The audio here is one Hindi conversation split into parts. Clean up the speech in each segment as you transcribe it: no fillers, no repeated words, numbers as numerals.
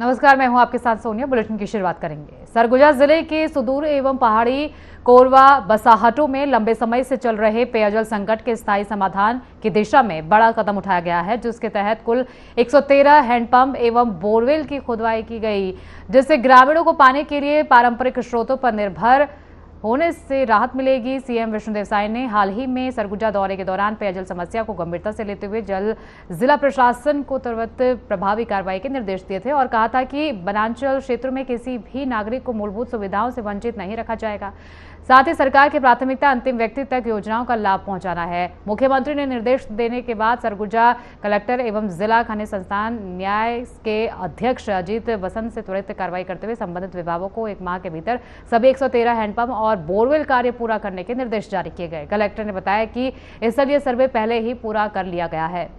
नमस्कार, मैं हूं आपके साथ सोनिया। बुलेटिन की शुरुआत करेंगे। सरगुजा जिले के सुदूर एवं पहाड़ी कोरवा बसाहटों में लंबे समय से चल रहे पेयजल संकट के स्थायी समाधान की दिशा में बड़ा कदम उठाया गया है, जिसके तहत कुल 113 हैंडपंप एवं बोरवेल की खुदवाई की गई, जिससे ग्रामीणों को पानी के लिए पारंपरिक स्रोतों पर निर्भर होने से राहत मिलेगी। सीएम विष्णुदेव साय ने हाल ही में सरगुजा दौरे के दौरान पेयजल समस्या को गंभीरता से लेते हुए जिला प्रशासन को त्वरित प्रभावी कार्रवाई के निर्देश दिए थे और कहा था कि वनांचल क्षेत्रों में किसी भी नागरिक को मूलभूत सुविधाओं से वंचित नहीं रखा जाएगा। साथ ही सरकार की प्राथमिकता अंतिम व्यक्ति तक योजनाओं का लाभ पहुंचाना है। मुख्यमंत्री ने निर्देश देने के बाद सरगुजा कलेक्टर एवं जिला खनिज संस्थान न्याय के अध्यक्ष अजीत वसंत से त्वरित कार्रवाई करते हुए संबंधित विभागों को 1 माह के भीतर सभी 113 हैंडपंप और बोरवेल कार्य पूरा करने के निर्देश जारी किए गए। कलेक्टर ने बताया कि स्थलीय सर्वे पहले ही पूरा कर लिया गया है।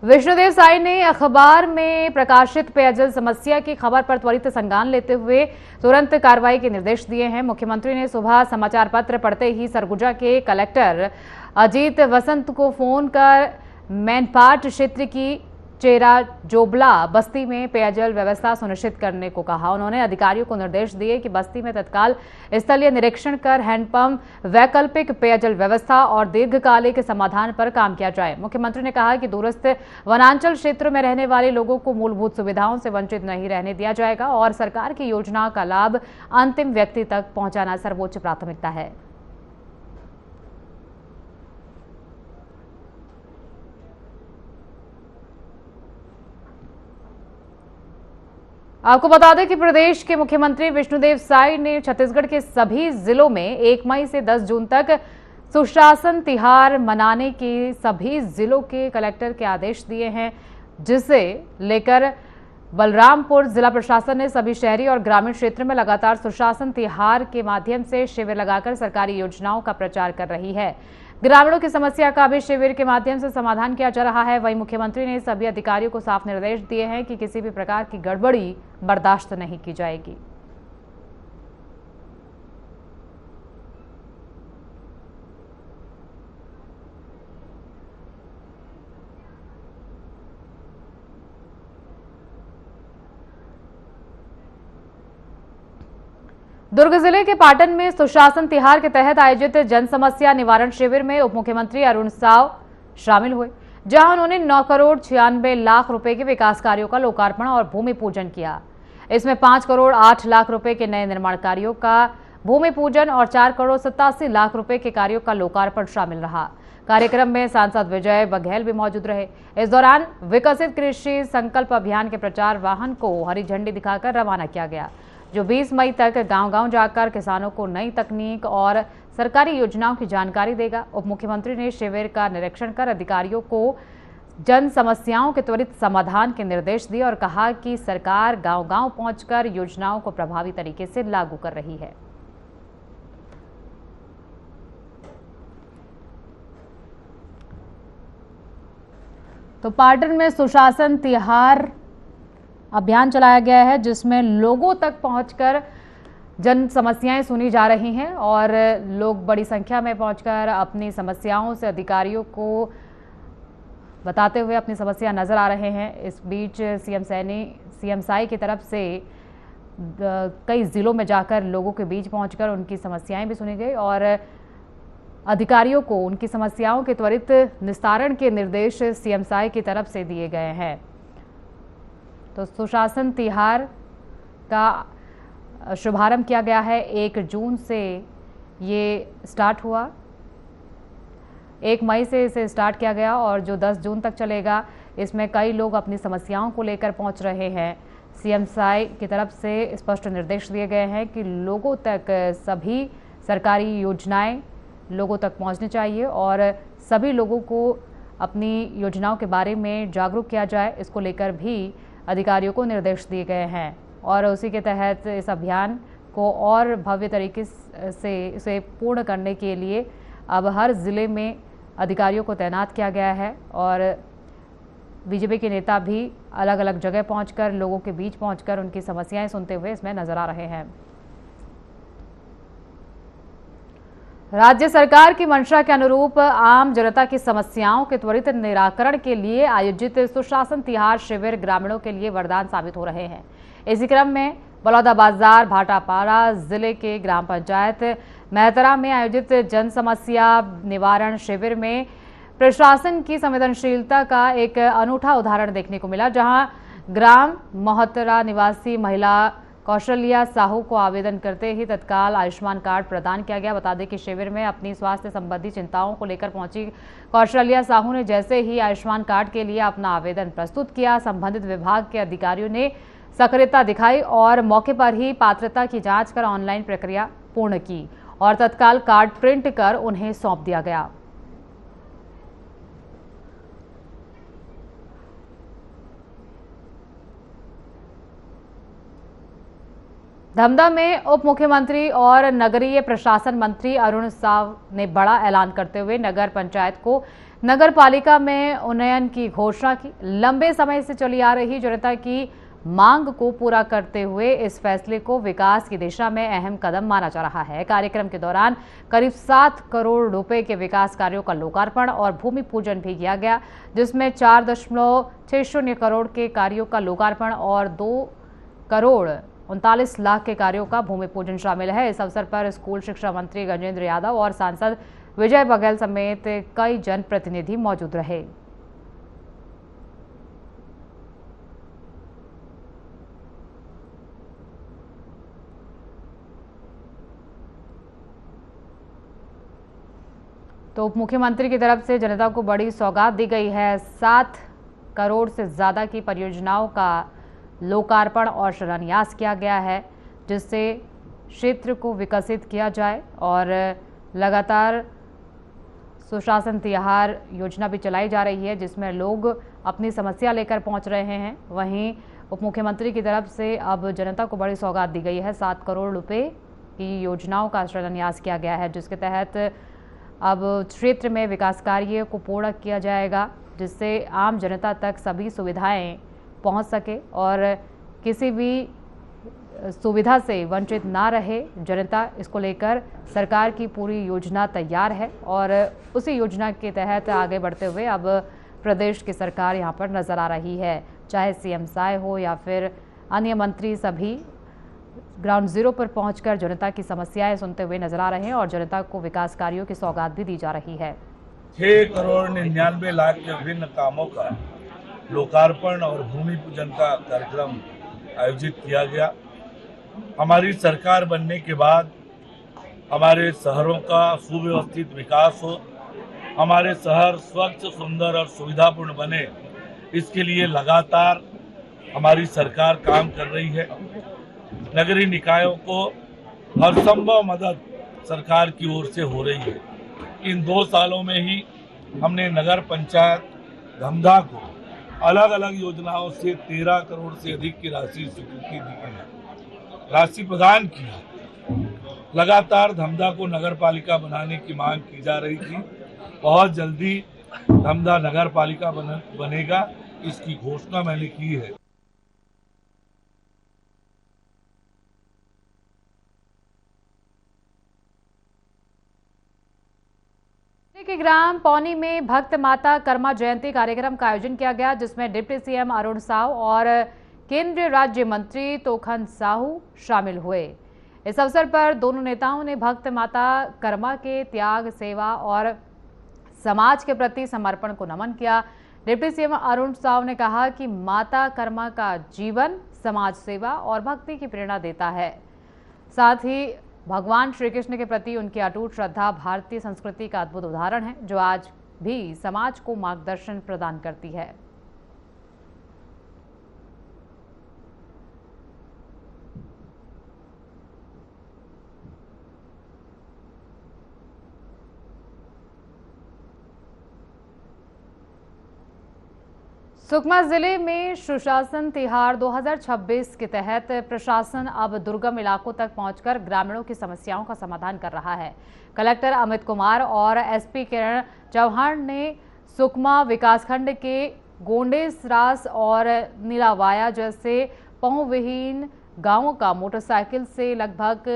विष्णुदेव साय ने अखबार में प्रकाशित पेयजल समस्या की खबर पर त्वरित संज्ञान लेते हुए तुरंत कार्रवाई के निर्देश दिए हैं। मुख्यमंत्री ने सुबह समाचार पत्र पढ़ते ही सरगुजा के कलेक्टर अजीत वसंत को फोन कर मैनपाट क्षेत्र की चेरा जोबला बस्ती में पेयजल व्यवस्था सुनिश्चित करने को कहा। उन्होंने अधिकारियों को निर्देश दिए कि बस्ती में तत्काल स्थलीय निरीक्षण कर हैंडपंप, वैकल्पिक पेयजल व्यवस्था और दीर्घकालिक समाधान पर काम किया जाए। मुख्यमंत्री ने कहा कि दूरस्थ वनांचल क्षेत्रों में रहने वाले लोगों को मूलभूत सुविधाओं से वंचित नहीं रहने दिया जाएगा और सरकार की योजनाओं का लाभ अंतिम व्यक्ति तक पहुंचाना सर्वोच्च प्राथमिकता है। आपको बता दें कि प्रदेश के मुख्यमंत्री विष्णुदेव साय ने छत्तीसगढ़ के सभी जिलों में 1 मई से 10 जून तक सुशासन तिहार मनाने के सभी जिलों के कलेक्टर के आदेश दिए हैं, जिसे लेकर बलरामपुर जिला प्रशासन ने सभी शहरी और ग्रामीण क्षेत्र में लगातार सुशासन तिहार के माध्यम से शिविर लगाकर सरकारी योजनाओं का प्रचार कर रही है। ग्रामीणों की समस्या का भी शिविर के माध्यम से समाधान किया जा रहा है। वहीं मुख्यमंत्री ने सभी अधिकारियों को साफ निर्देश दिए हैं कि किसी भी प्रकार की गड़बड़ी बर्दाश्त नहीं की जाएगी। दुर्ग जिले के पाटन में सुशासन तिहार के तहत आयोजित जन समस्या निवारण शिविर में उप मुख्यमंत्री अरुण साव शामिल हुए, जहां उन्होंने 9 करोड़ 96 लाख रुपए के विकास कार्यों का लोकार्पण और भूमि पूजन किया। इसमें 5 करोड़ 8 लाख रुपए के नए निर्माण कार्यों का भूमि पूजन और 4 करोड़ 87 लाख रुपए के कार्यों का लोकार्पण शामिल रहा। कार्यक्रम में सांसद विजय बघेल भी मौजूद रहे। इस दौरान विकसित कृषि संकल्प अभियान के प्रचार वाहन को हरी झंडी दिखाकर रवाना किया गया, जो 20 मई तक गांव-गांव जाकर किसानों को नई तकनीक और सरकारी योजनाओं की जानकारी देगा। उप मुख्यमंत्री ने शिविर का निरीक्षण कर अधिकारियों को जन समस्याओं के त्वरित समाधान के निर्देश दिए और कहा कि सरकार गांव-गांव पहुंचकर योजनाओं को प्रभावी तरीके से लागू कर रही है। तो पाटन में सुशासन तिहार अभियान चलाया गया है, जिसमें लोगों तक पहुंचकर जन समस्याएं सुनी जा रही हैं और लोग बड़ी संख्या में पहुंचकर अपनी समस्याओं से अधिकारियों को बताते हुए अपनी समस्या नजर आ रहे हैं। इस बीच सीएम साय की तरफ से कई जिलों में जाकर लोगों के बीच पहुंचकर उनकी समस्याएं भी सुनी गई और अधिकारियों को उनकी समस्याओं के त्वरित निस्तारण के निर्देश सीएम साय की तरफ से दिए गए हैं। तो सुशासन तिहार का शुभारंभ किया गया है। 1 जून से ये स्टार्ट हुआ, 1 मई से इसे स्टार्ट किया गया और जो 10 जून तक चलेगा, इसमें कई लोग अपनी समस्याओं को लेकर पहुंच रहे हैं। सीएम साय की तरफ से स्पष्ट निर्देश दिए गए हैं कि लोगों तक सभी सरकारी योजनाएं लोगों तक पहुंचनी चाहिए और सभी लोगों को अपनी योजनाओं के बारे में जागरूक किया जाए। इसको लेकर भी अधिकारियों को निर्देश दिए गए हैं और उसी के तहत इस अभियान को और भव्य तरीके से इसे पूर्ण करने के लिए अब हर जिले में अधिकारियों को तैनात किया गया है और बीजेपी के नेता भी अलग अलग जगह पहुंचकर लोगों के बीच पहुंचकर उनकी समस्याएं सुनते हुए इसमें नजर आ रहे हैं। राज्य सरकार की मंशा के अनुरूप आम जनता की समस्याओं के त्वरित निराकरण के लिए आयोजित सुशासन तिहार शिविर ग्रामीणों के लिए वरदान साबित हो रहे हैं। इसी क्रम में बलौदाबाजार भाटापारा जिले के ग्राम पंचायत मेहतरा में आयोजित जन समस्या निवारण शिविर में प्रशासन की संवेदनशीलता का एक अनूठा उदाहरण देखने को मिला, जहां ग्राम मोहतरा निवासी महिला कौशल्या साहू को आवेदन करते ही तत्काल आयुष्मान कार्ड प्रदान किया गया। बता दें कि शिविर में अपनी स्वास्थ्य संबंधी चिंताओं को लेकर पहुंची कौशल्या साहू ने जैसे ही आयुष्मान कार्ड के लिए अपना आवेदन प्रस्तुत किया, संबंधित विभाग के अधिकारियों ने सक्रियता दिखाई और मौके पर ही पात्रता की जांच कर ऑनलाइन प्रक्रिया पूर्ण की और तत्काल कार्ड प्रिंट कर उन्हें सौंप दिया गया। धमधा में उप मुख्यमंत्री और नगरीय प्रशासन मंत्री अरुण साव ने बड़ा ऐलान करते हुए नगर पंचायत को नगर पालिका में उन्नयन की घोषणा की। लंबे समय से चली आ रही जनता की मांग को पूरा करते हुए इस फैसले को विकास की दिशा में अहम कदम माना जा रहा है। कार्यक्रम के दौरान करीब 7 करोड़ रुपए के विकास कार्यों का लोकार्पण और भूमि पूजन भी किया गया, जिसमें 4.60 करोड़ के कार्यों का लोकार्पण और 2 करोड़ 39 लाख के कार्यों का भूमि पूजन शामिल है। इस अवसर पर स्कूल शिक्षा मंत्री गजेंद्र यादव और सांसद विजय बघेल समेत कई जनप्रतिनिधि मौजूद रहे। तो उप मुख्यमंत्री की तरफ से जनता को बड़ी सौगात दी गई है। 7 करोड़ से ज्यादा की परियोजनाओं का लोकार्पण और शिलान्यास किया गया है, जिससे क्षेत्र को विकसित किया जाए और लगातार सुशासन तिहार योजना भी चलाई जा रही है, जिसमें लोग अपनी समस्या लेकर पहुंच रहे हैं। वहीं उप मुख्यमंत्री की तरफ से अब जनता को बड़ी सौगात दी गई है। 7 करोड़ रुपए की योजनाओं का शिलान्यास किया गया है, जिसके तहत अब क्षेत्र में विकास कार्य को पूर्ण किया जाएगा, जिससे आम जनता तक सभी सुविधाएं पहुंच सके और किसी भी सुविधा से वंचित ना रहे जनता। इसको लेकर सरकार की पूरी योजना तैयार है और उसी योजना के तहत आगे बढ़ते हुए अब प्रदेश की सरकार यहां पर नजर आ रही है। चाहे सीएम साय हो या फिर अन्य मंत्री, सभी ग्राउंड जीरो पर पहुंचकर जनता की समस्याएं सुनते हुए नजर आ रहे हैं और जनता को विकास कार्यों की सौगात भी दी जा रही है। 6 करोड़ 99 लाख के विभिन्न कामों का लोकार्पण और भूमि पूजन का कार्यक्रम आयोजित किया गया। हमारी सरकार बनने के बाद हमारे शहरों का सुव्यवस्थित विकास हो, हमारे शहर स्वच्छ, सुंदर और सुविधापूर्ण बने, इसके लिए लगातार हमारी सरकार काम कर रही है। नगरीय निकायों को हर संभव मदद सरकार की ओर से हो रही है। इन 2 सालों में ही हमने नगर पंचायत धमधा को अलग अलग योजनाओं से 13 करोड़ से अधिक की राशि स्वीकृति दी है, राशि प्रदान की है। लगातार धमधा को नगर पालिका बनाने की मांग की जा रही थी। बहुत जल्दी धमधा नगर पालिका बनेगा, इसकी घोषणा मैंने की है। के ग्राम पौनी में भक्त माता कर्मा जयंती कार्यक्रम का आयोजन किया गया, जिसमें डिप्टी सीएम अरुण साव और केंद्रीय राज्य मंत्री तोखन साहू शामिल हुए। इस अवसर पर दोनों नेताओं ने भक्त माता कर्मा के त्याग, सेवा और समाज के प्रति समर्पण को नमन किया। डिप्टी सीएम अरुण साव ने कहा कि माता कर्मा का जीवन समाज सेवा और भक्ति की प्रेरणा देता है। साथ ही भगवान श्री कृष्ण के प्रति उनकी अटूट श्रद्धा भारतीय संस्कृति का अद्भुत उदाहरण है, जो आज भी समाज को मार्गदर्शन प्रदान करती है। सुकमा जिले में सुशासन तिहार 2026 के तहत प्रशासन अब दुर्गम इलाकों तक पहुंचकर ग्रामीणों की समस्याओं का समाधान कर रहा है। कलेक्टर अमित कुमार और एसपी किरण चौहान ने सुकमा विकासखंड के गोंडेसरास और नीलावाया जैसे पहुंचविहीन गांवों का मोटरसाइकिल से लगभग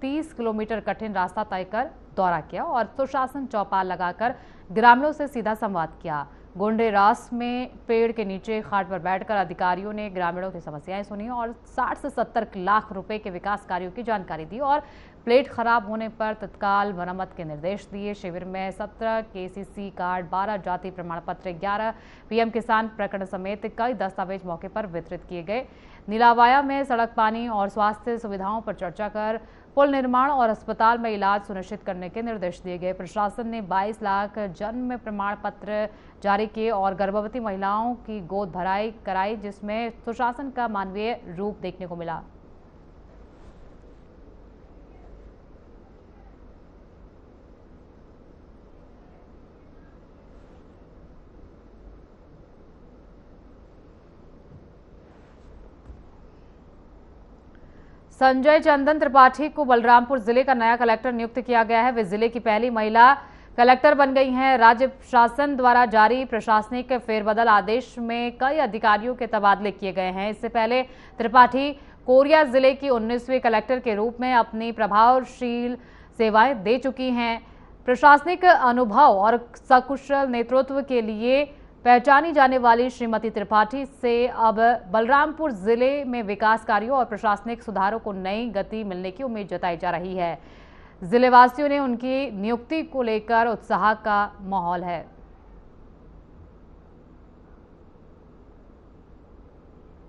30 किलोमीटर कठिन रास्ता तय कर दौरा किया और सुशासन चौपाल लगाकर ग्रामीणों से सीधा संवाद किया। गोंडेरास में पेड़ के नीचे खाट पर बैठकर अधिकारियों ने ग्रामीणों की समस्याएं सुनी और 60 से 70 लाख रुपए के विकास कार्यों की जानकारी दी और प्लेट खराब होने पर तत्काल मरम्मत के निर्देश दिए। शिविर में 17 केसीसी कार्ड, 12 जाति प्रमाण पत्र, 11 पीएम किसान प्रकरण समेत कई दस्तावेज मौके पर वितरित किए गए। नीलावाया में सड़क, पानी और स्वास्थ्य सुविधाओं पर चर्चा कर पुल निर्माण और अस्पताल में इलाज सुनिश्चित करने के निर्देश दिए गए। प्रशासन ने 22 लाख जन्म प्रमाण पत्र जारी किए और गर्भवती महिलाओं की गोद भराई कराई, जिसमें सुशासन का मानवीय रूप देखने को मिला। संजय चंदन त्रिपाठी को बलरामपुर जिले का नया कलेक्टर नियुक्त किया गया है। वे जिले की पहली महिला कलेक्टर बन गई हैं। राज्य शासन द्वारा जारी प्रशासनिक फेरबदल आदेश में कई अधिकारियों के तबादले किए गए हैं। इससे पहले त्रिपाठी कोरिया जिले की 19वीं कलेक्टर के रूप में अपनी प्रभावशील सेवाएं दे चुकी हैं। प्रशासनिक अनुभव और सकुशल नेतृत्व के लिए पहचानी जाने वाली श्रीमती त्रिपाठी से अब बलरामपुर जिले में विकास कार्यों और प्रशासनिक सुधारों को नई गति मिलने की उम्मीद जताई जा रही है। जिलेवासियों ने उनकी नियुक्ति को लेकर उत्साह का माहौल है।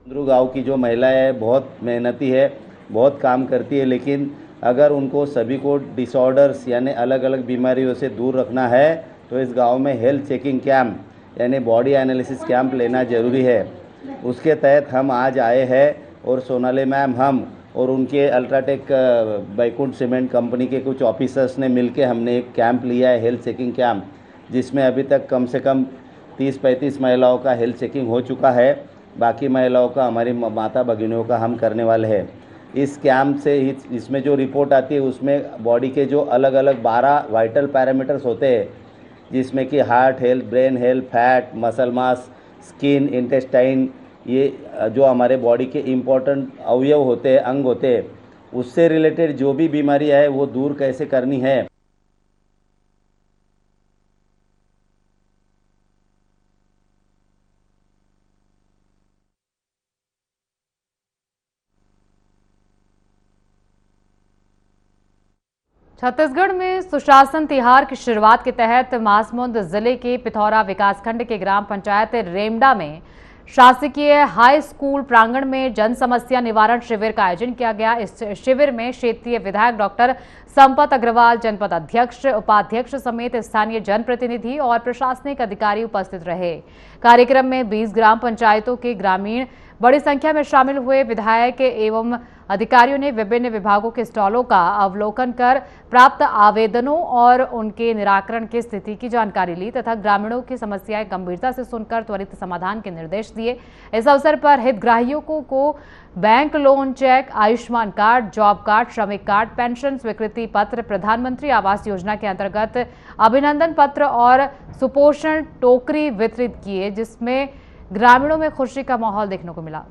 गांव की जो महिला है बहुत मेहनती है, बहुत काम करती है, लेकिन अगर उनको सभी को डिसऑर्डर्स यानी अलग अलग बीमारियों से दूर रखना है तो इस गांव में हेल्थ चेकिंग कैंप यानी बॉडी एनालिसिस कैंप लेना ज़रूरी है। उसके तहत हम आज आए हैं और सोनाली मैम, हम और उनके अल्ट्राटेक बैकुंठ सीमेंट कंपनी के कुछ ऑफिसर्स ने मिलकर हमने एक कैंप लिया है, हेल्थ चेकिंग कैंप, जिसमें अभी तक कम से कम 30-35 महिलाओं का हेल्थ चेकिंग हो चुका है। बाकी महिलाओं का, हमारी माता भगिनियों का हम करने वाले हैं। इस कैंप से इसमें जो रिपोर्ट आती है उसमें बॉडी के जो अलग अलग 12 वाइटल पैरामीटर्स होते हैं, जिसमें कि heart health, brain health, fat, muscle mass, skin, intestine, ये जो हमारे बॉडी के इम्पोर्टेंट अवयव होते हैं, अंग होते हैं, उससे रिलेटेड जो भी बीमारियां है वो दूर कैसे करनी है। छत्तीसगढ़ में सुशासन तिहार की शुरुआत के तहत महासमुंद जिले के पिथौरा विकासखंड के ग्राम पंचायत रेमडा में शासकीय हाई स्कूल प्रांगण में जन समस्या निवारण शिविर का आयोजन किया गया। इस शिविर में क्षेत्रीय विधायक डॉक्टर संपत अग्रवाल, जनपद अध्यक्ष, उपाध्यक्ष समेत स्थानीय जनप्रतिनिधि और प्रशासनिक अधिकारी उपस्थित रहे। कार्यक्रम में 20 ग्राम पंचायतों के ग्रामीण बड़ी संख्या में शामिल हुए। विधायक एवं अधिकारियों ने विभिन्न विभागों के स्टॉलों का अवलोकन कर प्राप्त आवेदनों और उनके निराकरण की स्थिति की जानकारी ली तथा ग्रामीणों की समस्याएं गंभीरता से सुनकर त्वरित समाधान के निर्देश दिए। इस अवसर पर हितग्राहियों को bank loan, cheque, Ayushman card, job card, श्रमिक कार्ड, पेंशन स्वीकृति पत्र, प्रधानमंत्री आवास योजना के अंतर्गत अभिनंदन पत्र और सुपोषण टोकरी वितरित किए, जिसमें ग्रामीणों में खुशी का माहौल देखने को मिला।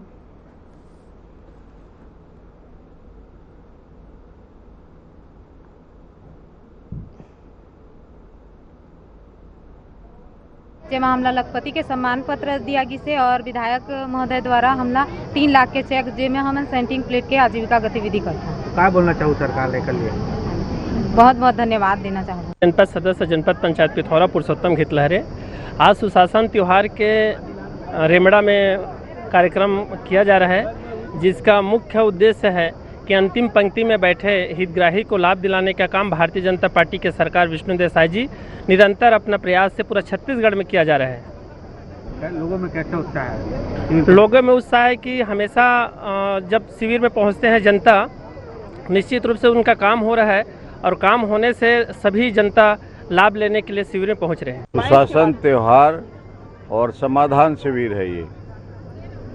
जेमा हमला लखपति के सम्मान पत्र दिया गिसे और विधायक महोदय द्वारा हमला 3 लाख के चेक जेमे हम सेंटिंग प्लेट के आजीविका गतिविधि करते। क्या बोलना चाहूँ सरकार ने लिए? बहुत बहुत धन्यवाद देना चाहूँगा। जनपद सदस्य जनपद पंचायत पिथौरा पुरुषोत्तम घितलहरे, आज सुशासन त्योहार के रेमड़ा में कार्यक्रम किया जा रहा है, जिसका मुख्य उद्देश्य है कि अंतिम पंक्ति में बैठे हितग्राही को लाभ दिलाने का काम भारतीय जनता पार्टी के सरकार विष्णुदेव साय जी निरंतर अपना प्रयास से पूरा छत्तीसगढ़ में किया जा रहा है। लोगों में कैसा उत्साह है? लोगों में उत्साह है कि हमेशा जब शिविर में पहुंचते हैं जनता, निश्चित रूप से उनका काम हो रहा है और काम होने से सभी जनता लाभ लेने के लिए शिविर में पहुंच रहे हैं। सुशासन त्योहार और समाधान शिविर है ये।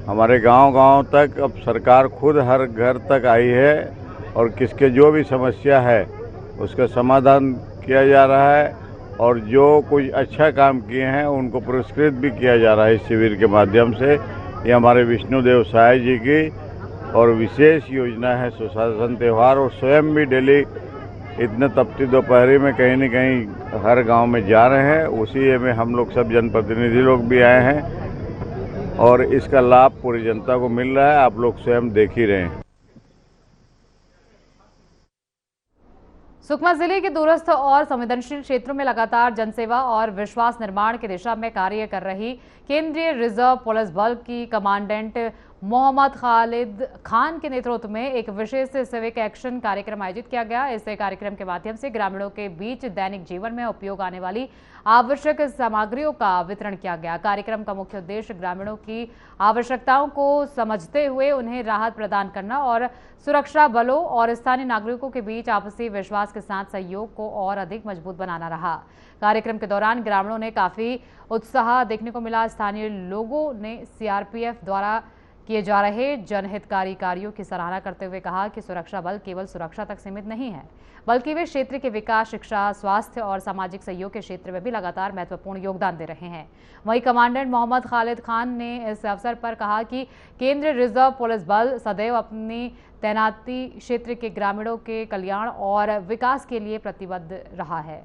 हमारे गांव-गांव तक अब सरकार खुद हर घर तक आई है और किसके जो भी समस्या है उसका समाधान किया जा रहा है और जो कुछ अच्छा काम किए हैं उनको पुरस्कृत भी किया जा रहा है इस शिविर के माध्यम से। ये हमारे विष्णुदेव साय जी की और विशेष योजना है सुशासन त्योहार, और स्वयं भी डेली इतने तपती दोपहरी में कहीं न कहीं हर गांव में जा रहे हैं। उसी में हम लोग सब जनप्रतिनिधि लोग भी आए हैं और इसका लाभ पूरी जनता को मिल रहा है। आप लोग स्वयं देख ही रहे हैं। सुकमा जिले के दूरस्थ और संवेदनशील क्षेत्रों में लगातार जनसेवा और विश्वास निर्माण की दिशा में कार्य कर रही केंद्रीय रिजर्व पुलिस बल की कमांडेंट मोहम्मद खालिद खान के नेतृत्व में एक विशेष सिविक एक्शन कार्यक्रम आयोजित किया गया। इस कार्यक्रम के माध्यम से ग्रामीणों के बीच दैनिक जीवन में उपयोग आने वाली आवश्यक सामग्रियों का वितरण किया गया। कार्यक्रम का मुख्य उद्देश्य ग्रामीणों की आवश्यकताओं को समझते हुए उन्हें राहत प्रदान करना और सुरक्षा बलों और स्थानीय नागरिकों के बीच आपसी विश्वास के साथ सहयोग को और अधिक मजबूत बनाना रहा। कार्यक्रम के दौरान ग्रामीणों ने काफी उत्साह देखने को मिला। स्थानीय लोगों ने सीआरपीएफ द्वारा किए जा रहे जनहितकारी कार्यों की सराहना करते हुए कहा कि सुरक्षा बल केवल सुरक्षा तक सीमित नहीं है, बल्कि वे क्षेत्र के विकास, शिक्षा, स्वास्थ्य और सामाजिक सहयोग के क्षेत्र में भी लगातार महत्वपूर्ण योगदान दे रहे हैं। वहीं कमांडेंट मोहम्मद खालिद खान ने इस अवसर पर कहा कि केंद्रीय रिजर्व पुलिस बल सदैव अपनी तैनाती क्षेत्र के ग्रामीणों के कल्याण और विकास के लिए प्रतिबद्ध रहा है।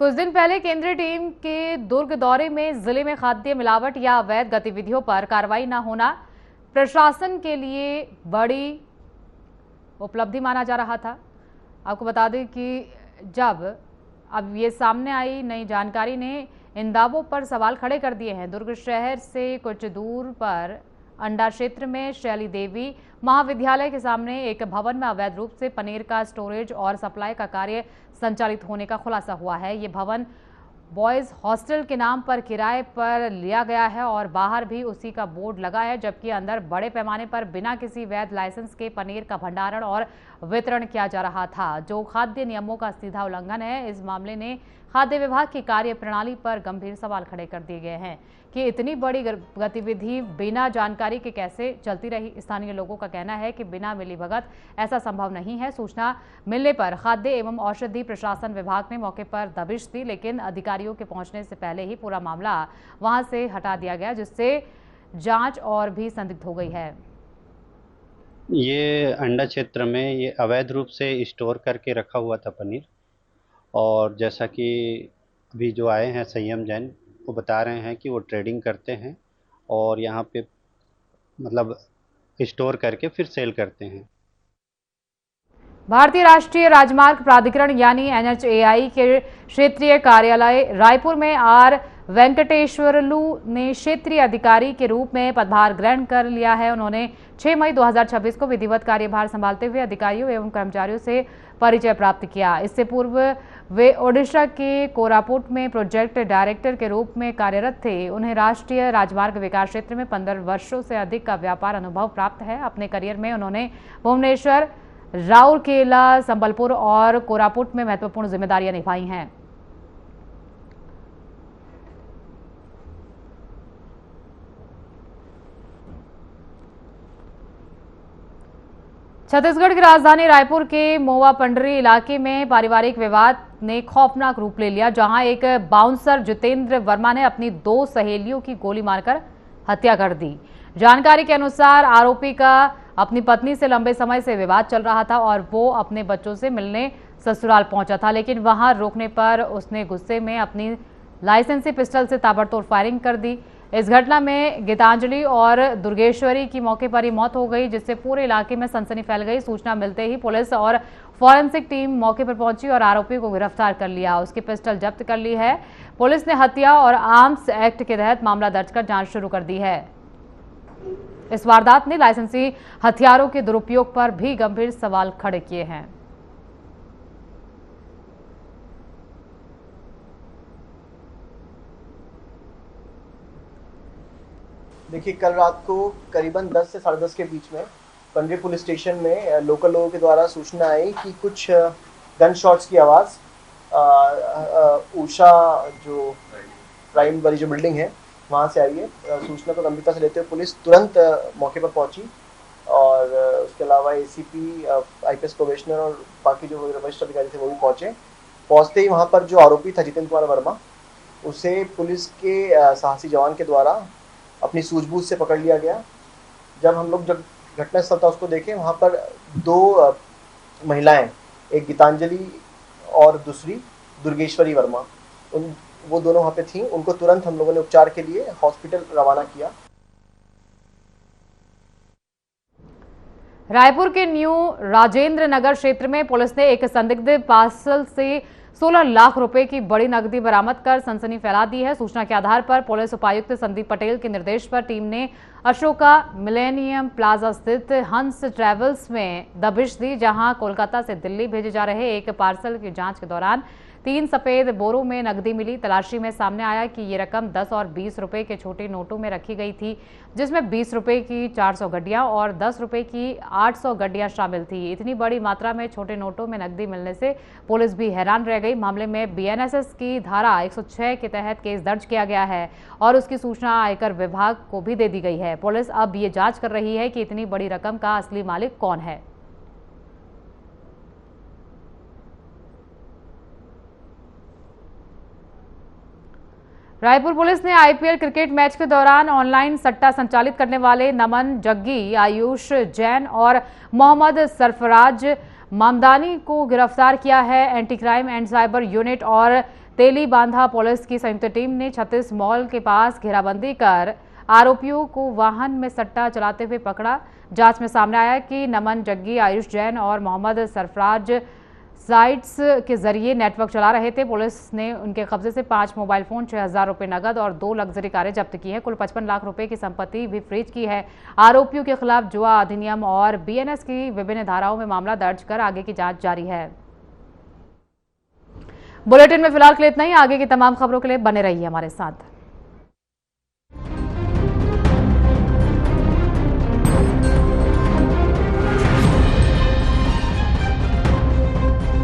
कुछ दिन पहले केंद्रीय टीम के दुर्ग दौरे में जिले में खाद्य मिलावट या अवैध गतिविधियों पर कार्रवाई न होना प्रशासन के लिए बड़ी उपलब्धि माना जा रहा था। आपको बता दें कि जब अब ये सामने आई नई जानकारी ने इन दावों पर सवाल खड़े कर दिए हैं। दुर्ग शहर से कुछ दूर पर अंडा क्षेत्र में शैली देवी महाविद्यालय के सामने एक भवन में अवैध रूप से पनीर का स्टोरेज और सप्लाई का कार्य संचालित होने का खुलासा हुआ है। ये भवन बॉयज हॉस्टल के नाम पर किराए पर लिया गया है और बाहर भी उसी का बोर्ड लगा है, जबकि अंदर बड़े पैमाने पर बिना किसी वैध लाइसेंस के पनीर का भंडारण और वितरण किया जा रहा था, जो खाद्य नियमों का सीधा उल्लंघन है। इस मामले ने खाद्य विभाग की कार्य प्रणाली पर गंभीर सवाल खड़े कर दिए गए हैं कि इतनी बड़ी गतिविधि बिना जानकारी के कैसे चलती रही। स्थानीय लोगों का कहना है कि बिना मिलीभगत ऐसा संभव नहीं है। सूचना मिलने पर खाद्य एवं औषधि प्रशासन विभाग ने मौके पर दबिश दी, लेकिन अधिकारियों के पहुंचने से पहले ही पूरा मामला वहां से हटा दिया गया, जिससे जांच और भी संदिग्ध हो गई है। ये अंडा क्षेत्र में ये अवैध रूप से स्टोर करके रखा हुआ था पनीर, और जैसा कि अभी जो आए हैं संयम जैन, वो बता रहे हैं कि वो ट्रेडिंग करते हैं और यहाँ पे मतलब स्टोर करके फिर सेल करते हैं। भारतीय राष्ट्रीय राजमार्ग प्राधिकरण यानी NHAI के क्षेत्रीय कार्यालय रायपुर में आर वेंकटेश्वरलू ने क्षेत्रीय अधिकारी के रूप में पदभार ग्रहण कर लिया है। उन्होंने 6 मई 2026 को विधिवत कार्यभार संभालते हुए अधिकारियों एवं कर्मचारियों से परिचय प्राप्त किया। इससे पूर्व वे ओडिशा के कोरापुट में प्रोजेक्ट डायरेक्टर के रूप में कार्यरत थे। उन्हें राष्ट्रीय राजमार्ग विकास क्षेत्र में 15 वर्षों से अधिक का व्यापार अनुभव प्राप्त है। अपने करियर में उन्होंने भुवनेश्वर, राउरकेला, संबलपुर और कोरापुट में महत्वपूर्ण जिम्मेदारियां निभाई हैं। छत्तीसगढ़ की राजधानी रायपुर के मोवा पंडरी इलाके में पारिवारिक विवाद ने खौफनाक रूप ले लिया, जहां एक बाउंसर जितेंद्र वर्मा ने अपनी 2 सहेलियों की गोली मारकर हत्या कर दी। जानकारी के अनुसार आरोपी का अपनी पत्नी से लंबे समय से विवाद चल रहा था और वो अपने बच्चों से मिलने ससुराल पहुंचा था, लेकिन वहां रोकने पर उसने गुस्से में अपनी लाइसेंसी पिस्टल से ताबड़तोड़ फायरिंग कर दी। इस घटना में गीतांजलि और दुर्गेश्वरी की मौके पर ही मौत हो गई, जिससे पूरे इलाके में सनसनी फैल गई। सूचना मिलते ही पुलिस और फॉरेंसिक टीम मौके पर पहुंची और आरोपी को गिरफ्तार कर लिया। उसकी पिस्टल जब्त कर ली है। पुलिस ने हत्या और आर्म्स एक्ट के तहत मामला दर्ज कर जांच शुरू कर दी है। इस वारदात ने लाइसेंसी हथियारों के दुरुपयोग पर भी गंभीर सवाल खड़े किए हैं। देखिए, कल रात को करीबन 10 से 10:30 के बीच में पंडरी पुलिस स्टेशन में लोकल लोगों के द्वारा सूचना आई कि कुछ गन शॉट्स की आवाज़ उषा जो प्राइम वाली जो बिल्डिंग है वहाँ से आई है। सूचना को गंभीरता से लेते हुए पुलिस तुरंत मौके पर पहुंची और उसके अलावा ACP, IPS प्रोबेशनर और बाकी जो वरिष्ठ अधिकारी थे वो भी पहुंचे पहुंचते ही वहां पर जो आरोपी था जितेंद्र कुमार वर्मा, उसे पुलिस के साहसी जवान के द्वारा अपनी सूझबूझ से पकड़ लिया गया। जब घटनास्थल था उसको देखे, वहां पर 2 महिलाएं, एक गीतांजलि और दूसरी दुर्गेश्वरी वर्मा, वो दोनों वहां पे थी। उनको तुरंत हम लोगों ने उपचार के लिए हॉस्पिटल रवाना किया। रायपुर के न्यू राजेंद्र नगर क्षेत्र में पुलिस ने एक संदिग्ध पार्सल से 16 लाख रुपए की बड़ी नकदी बरामद कर सनसनी फैला दी है। सूचना के आधार पर पुलिस उपायुक्त संदीप पटेल के निर्देश पर टीम ने अशोका मिलेनियम प्लाजा स्थित हंस ट्रैवल्स में दबिश दी, जहां कोलकाता से दिल्ली भेजे जा रहे एक पार्सल की जांच के दौरान 3 सफेद बोरों में नकदी मिली। तलाशी में सामने आया कि ये रकम 10 और 20 रुपए के छोटे नोटों में रखी गई थी, जिसमें 20 रुपए की 400 गड्डियां और 10 रुपए की 800 गड्डियां शामिल थी। इतनी बड़ी मात्रा में छोटे नोटों में नकदी मिलने से पुलिस भी हैरान रह गई। मामले में बीएनएसएस की धारा 106 के तहत केस दर्ज किया गया है और उसकी सूचना आयकर विभाग को भी दे दी गई है। पुलिस अब ये जांच कर रही है कि इतनी बड़ी रकम का असली मालिक कौन है। रायपुर पुलिस ने आईपीएल क्रिकेट मैच के दौरान ऑनलाइन सट्टा संचालित करने वाले नमन जग्गी, आयुष जैन और मोहम्मद सरफराज मामदानी को गिरफ्तार किया है। Anti crime and cyber unit और तेली बांधा पुलिस की संयुक्त टीम ने 36 मॉल के पास घेराबंदी कर आरोपियों को वाहन में सट्टा चलाते हुए पकड़ा। जांच में सामने आया कि नमन जग्गी, आयुष जैन और मोहम्मद सरफराज साइट्स के जरिए नेटवर्क चला रहे थे। पुलिस ने उनके कब्जे से 5 मोबाइल फोन, 6000 रुपए नगद और 2 लग्जरी कारें जब्त की है। कुल 55 लाख रुपए की संपत्ति भी फ्रीज की है। आरोपियों के खिलाफ जुआ अधिनियम और बीएनएस की विभिन्न धाराओं में मामला दर्ज कर आगे की जांच जारी है। बुलेटिन में फिलहाल के लिए इतना ही। आगे की तमाम खबरों के लिए बने रहिए हमारे साथ।